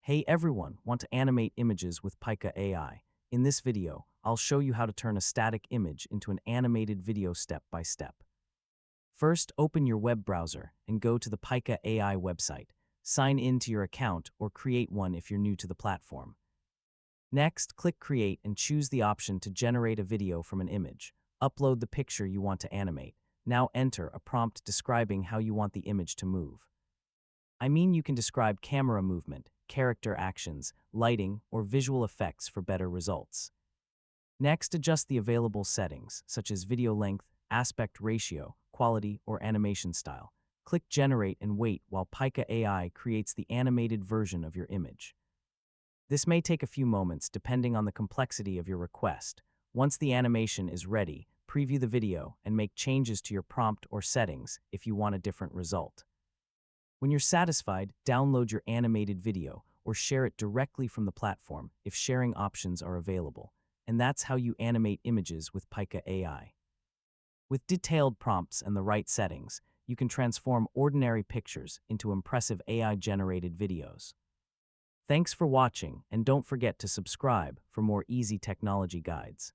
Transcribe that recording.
Hey everyone, want to animate images with Pika AI? In this video, I'll show you how to turn a static image into an animated video step by step. First, open your web browser and go to the Pika AI website. Sign in to your account or create one if you're new to the platform. Next, click Create and choose the option to generate a video from an image. Upload the picture you want to animate. Now enter a prompt describing how you want the image to move. You can describe camera movement, character actions, lighting, or visual effects for better results. Next, adjust the available settings, such as video length, aspect ratio, quality, or animation style. Click Generate and wait while Pika AI creates the animated version of your image. This may take a few moments depending on the complexity of your request. Once the animation is ready, preview the video and make changes to your prompt or settings if you want a different result. When you're satisfied, download your animated video or share it directly from the platform if sharing options are available. And that's how you animate images with Pika AI. With detailed prompts and the right settings, you can transform ordinary pictures into impressive AI-generated videos. Thanks for watching, and don't forget to subscribe for more easy technology guides.